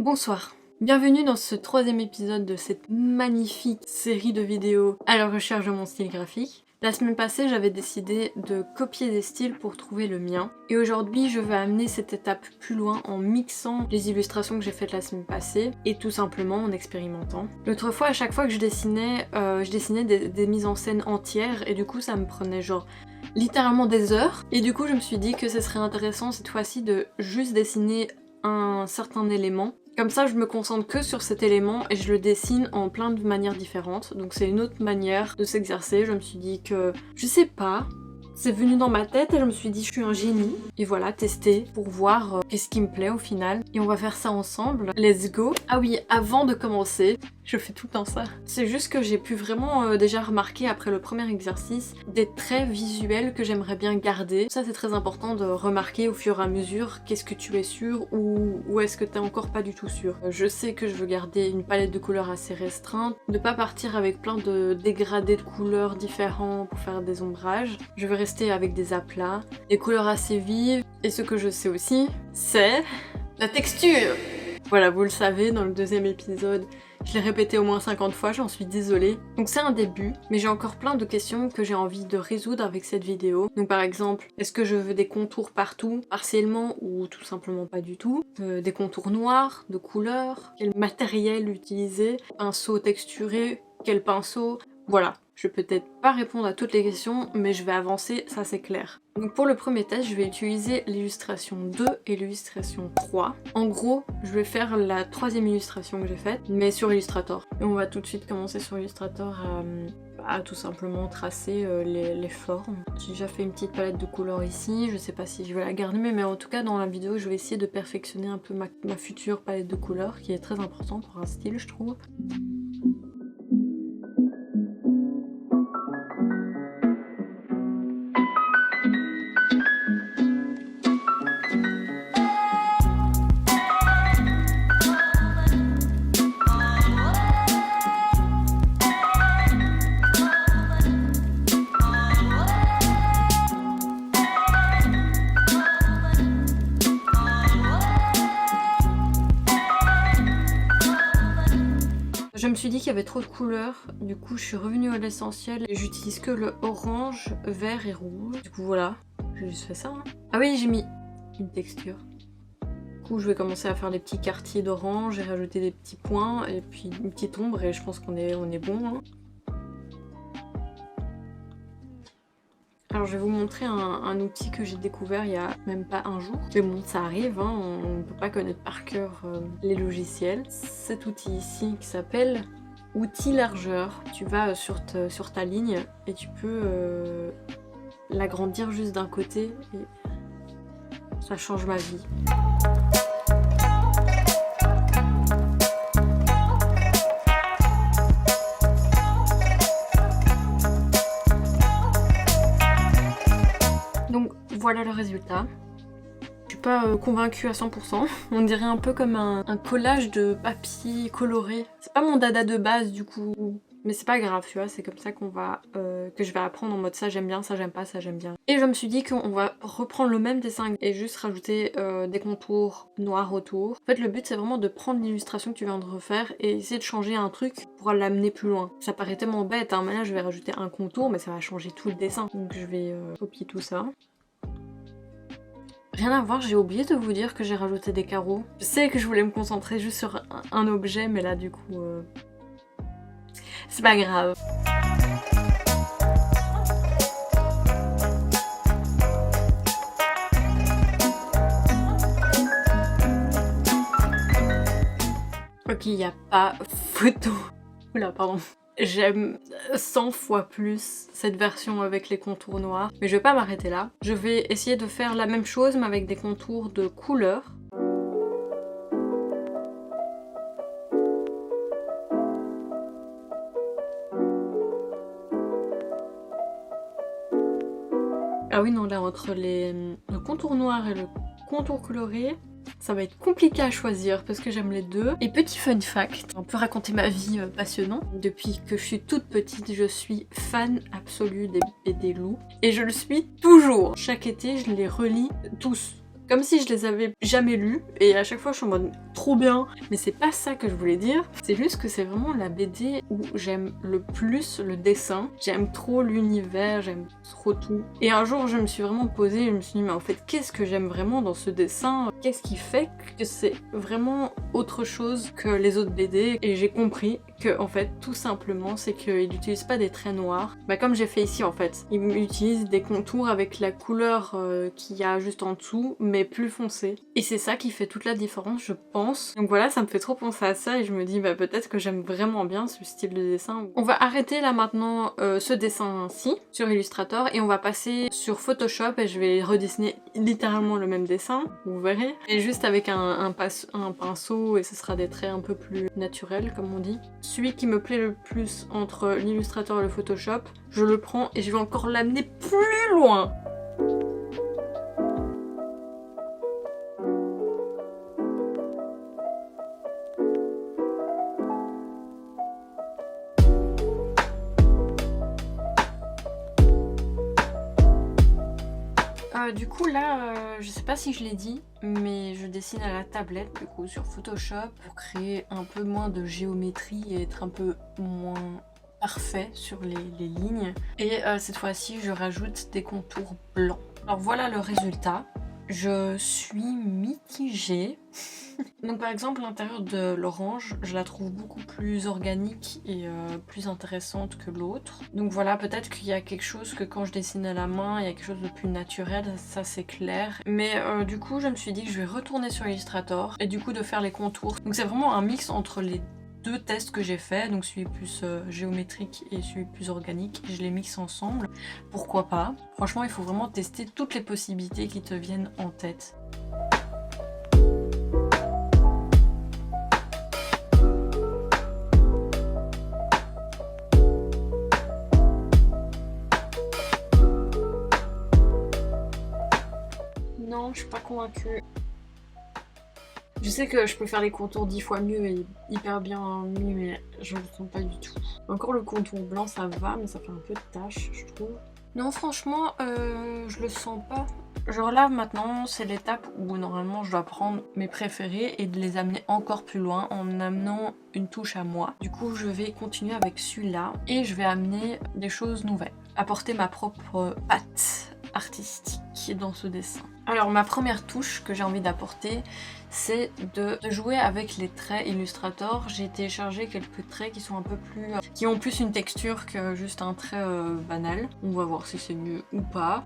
Bonsoir, bienvenue dans ce troisième épisode de cette magnifique série de vidéos à la recherche de mon style graphique. La semaine passée, j'avais décidé de copier des styles pour trouver le mien. Et aujourd'hui, je vais amener cette étape plus loin en mixant les illustrations que j'ai faites la semaine passée et tout simplement en expérimentant. L'autre fois, à chaque fois que je dessinais des mises en scène entières et du coup, ça me prenait genre littéralement des heures. Et du coup, je me suis dit que ce serait intéressant cette fois-ci de juste dessiner un certain élément. Comme ça, je me concentre que sur cet élément et je le dessine en plein de manières différentes. Donc c'est une autre manière de s'exercer. Je me suis dit que, je sais pas, c'est venu dans ma tête et je me suis dit je suis un génie. Et voilà, tester pour voir qu'est-ce qui me plaît au final. Et on va faire ça ensemble. Let's go. Ah oui, avant de commencer, je fais tout le temps ça. C'est juste que j'ai pu vraiment déjà remarquer après le premier exercice des traits visuels que j'aimerais bien garder. Ça c'est très important de remarquer au fur et à mesure qu'est-ce que tu es sûr ou est-ce que t'es encore pas du tout sûr. Je sais que je veux garder une palette de couleurs assez restreinte, ne pas partir avec plein de dégradés de couleurs différents pour faire des ombrages. Je veux rester avec des aplats, des couleurs assez vives et ce que je sais aussi, c'est la texture. Voilà, vous le savez, dans le deuxième épisode, je l'ai répété au moins 50 fois, j'en suis désolée. Donc c'est un début, mais j'ai encore plein de questions que j'ai envie de résoudre avec cette vidéo. Donc par exemple, est-ce que je veux des contours partout, partiellement ou tout simplement pas du tout? Des contours noirs, de couleurs, quel matériel utiliser, pinceau texturé, quel pinceau? Voilà, je vais peut-être pas répondre à toutes les questions, mais je vais avancer, ça c'est clair. Donc pour le premier test, je vais utiliser l'illustration 2 et l'illustration 3. En gros, je vais faire la troisième illustration que j'ai faite, mais sur Illustrator. Et on va tout de suite commencer sur Illustrator à tout simplement tracer les formes. J'ai déjà fait une petite palette de couleurs ici, je sais pas si je vais la garder, mais en tout cas dans la vidéo, je vais essayer de perfectionner un peu ma future palette de couleurs, qui est très importante pour un style, je trouve. Je me suis dit qu'il y avait trop de couleurs, du coup je suis revenue à l'essentiel et j'utilise que le orange, vert et rouge. Du coup voilà, j'ai juste fait ça. Hein. Ah oui, j'ai mis une texture. Du coup je vais commencer à faire des petits quartiers d'orange et rajouter des petits points et puis une petite ombre et je pense qu'on est bon. Hein. Alors je vais vous montrer un outil que j'ai découvert il y a même pas un jour. Mais bon, ça arrive, hein, on ne peut pas connaître par cœur les logiciels. Cet outil ici qui s'appelle outil largeur. Tu vas sur ta ligne et tu peux l'agrandir juste d'un côté et ça change ma vie. Donc voilà le résultat. Je suis pas convaincue à 100%. On dirait un peu comme un collage de papier coloré. C'est pas mon dada de base du coup. Mais c'est pas grave, tu vois, c'est comme ça que je vais apprendre en mode ça j'aime bien, ça j'aime pas, ça j'aime bien. Et je me suis dit qu'on va reprendre le même dessin et juste rajouter des contours noirs autour. En fait le but c'est vraiment de prendre l'illustration que tu viens de refaire et essayer de changer un truc pour l'amener plus loin. Ça paraît tellement bête, hein, mais là je vais rajouter un contour mais ça va changer tout le dessin. Donc je vais copier tout ça. Rien à voir, j'ai oublié de vous dire que j'ai rajouté des carreaux. Je sais que je voulais me concentrer juste sur un objet mais là du coup... c'est pas grave. Ok, il n'y a pas photo. Oula, pardon. J'aime 100 fois plus cette version avec les contours noirs. Mais je vais pas m'arrêter là. Je vais essayer de faire la même chose mais avec des contours de couleurs. Ah oui non, là entre le contour noir et le contour coloré, ça va être compliqué à choisir parce que j'aime les deux. Et petit fun fact, on peut raconter ma vie passionnante. Depuis que je suis toute petite, je suis fan absolue des loups. Et je le suis toujours. Chaque été, je les relis tous. comme si je les avais jamais lus, et à chaque fois je suis en mode trop bien, mais c'est pas ça que je voulais dire, c'est juste que c'est vraiment la BD où j'aime le plus le dessin, j'aime trop l'univers, j'aime trop tout. Et un jour je me suis vraiment posée, je me suis dit mais en fait qu'est-ce que j'aime vraiment dans ce dessin, qu'est-ce qui fait que c'est vraiment autre chose que les autres BD, et j'ai compris que en fait tout simplement c'est qu'il n'utilise pas des traits noirs, comme j'ai fait ici en fait, il utilise des contours avec la couleur qu'il y a juste en dessous mais plus foncée, et c'est ça qui fait toute la différence je pense. Donc voilà, ça me fait trop penser à ça et je me dis peut-être que j'aime vraiment bien ce style de dessin. On va arrêter là maintenant ce dessin-ci sur Illustrator et on va passer sur Photoshop et je vais redessiner littéralement le même dessin, vous verrez, et juste avec un pinceau, et ce sera des traits un peu plus naturels comme on dit. Celui qui me plaît le plus entre l'Illustrator et le Photoshop, je le prends et je vais encore l'amener plus loin. Du coup là, je sais pas si je l'ai dit, mais je dessine à la tablette du coup sur Photoshop pour créer un peu moins de géométrie et être un peu moins parfait sur les lignes. Et cette fois-ci je rajoute des contours blancs. Alors voilà le résultat. Je suis mitigée. Donc par exemple l'intérieur de l'orange, je la trouve beaucoup plus organique et plus intéressante que l'autre. Donc voilà, peut-être qu'il y a quelque chose que quand je dessine à la main, il y a quelque chose de plus naturel, ça c'est clair. Mais du coup je me suis dit que je vais retourner sur Illustrator et du coup de faire les contours. Donc c'est vraiment un mix entre les deux tests que j'ai fait, donc celui plus géométrique et celui plus organique, je les mixe ensemble, pourquoi pas. Franchement il faut vraiment tester toutes les possibilités qui te viennent en tête. Non, je suis pas convaincue. Je sais que je peux faire les contours 10 fois mieux et hyper bien mis, mais je le sens pas du tout. Encore le contour blanc ça va, mais ça fait un peu de tache je trouve. Non franchement, je le sens pas. Genre là maintenant c'est l'étape où normalement je dois prendre mes préférés et de les amener encore plus loin en amenant une touche à moi. Du coup je vais continuer avec celui-là et je vais amener des choses nouvelles. Apporter ma propre patte artistique dans ce dessin. Alors ma première touche que j'ai envie d'apporter, c'est de jouer avec les traits Illustrator. J'ai téléchargé quelques traits qui sont un peu plus... qui ont plus une texture que juste un trait banal. On va voir si c'est mieux ou pas.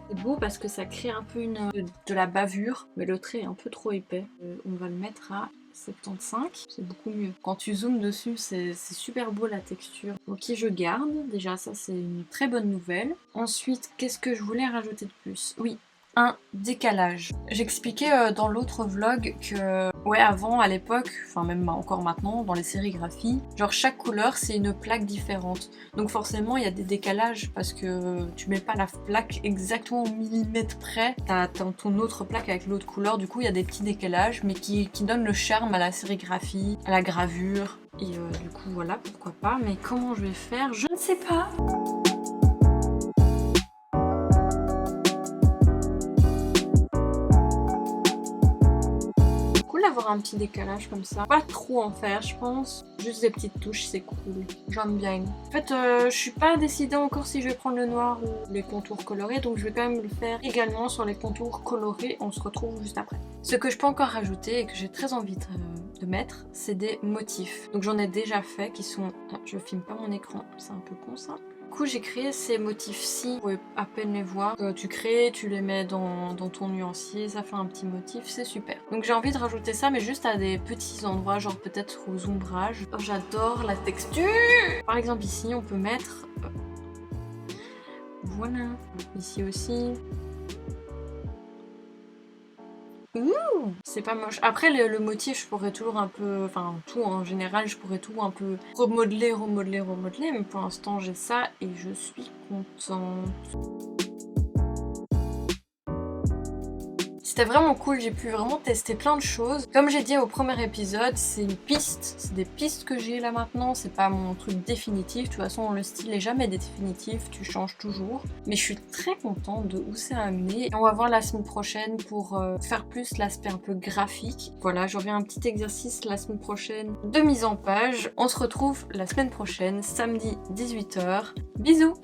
C'est beau parce que ça crée un peu de la bavure, mais le trait est un peu trop épais. On va le mettre à 75, c'est beaucoup mieux. Quand tu zoomes dessus, c'est super beau la texture. Ok, je garde. Déjà, ça c'est une très bonne nouvelle. Ensuite, qu'est-ce que je voulais rajouter de plus? Oui, un décalage. J'expliquais dans l'autre vlog que, ouais, avant, à l'époque, enfin même encore maintenant, dans les sérigraphies, genre chaque couleur c'est une plaque différente. Donc forcément il y a des décalages parce que tu mets pas la plaque exactement au millimètre près, t'as ton autre plaque avec l'autre couleur, du coup il y a des petits décalages mais qui donnent le charme à la sérigraphie, à la gravure. Et du coup voilà, pourquoi pas, mais comment je vais faire, je ne sais pas. Avoir un petit décalage comme ça, pas trop en faire je pense, juste des petites touches c'est cool, j'aime bien. En fait je suis pas décidée encore si je vais prendre le noir ou les contours colorés, donc je vais quand même le faire également sur les contours colorés, on se retrouve juste après. Ce que je peux encore rajouter et que j'ai très envie de mettre, c'est des motifs. Donc j'en ai déjà fait qui sont... Ah, je filme pas mon écran, c'est un peu con ça. Du coup j'ai créé ces motifs-ci, vous pouvez à peine les voir. Tu crées, tu les mets dans ton nuancier, ça fait un petit motif, c'est super. Donc j'ai envie de rajouter ça, mais juste à des petits endroits, genre peut-être aux ombrages. Oh, j'adore la texture. Par exemple ici on peut mettre... Voilà, ici aussi. Ouh, c'est pas moche. Après le motif je pourrais toujours un peu, enfin tout en général je pourrais tout un peu remodeler, mais pour l'instant j'ai ça et je suis contente. Si C'était vraiment cool, j'ai pu vraiment tester plein de choses. Comme j'ai dit au premier épisode, c'est une piste, c'est des pistes que j'ai là maintenant, c'est pas mon truc définitif. De toute façon, le style est jamais définitif, tu changes toujours. Mais je suis très contente de où c'est amené. Et on va voir la semaine prochaine pour faire plus l'aspect un peu graphique. Voilà, j'aurai un petit exercice la semaine prochaine de mise en page. On se retrouve la semaine prochaine, samedi 18h. Bisous!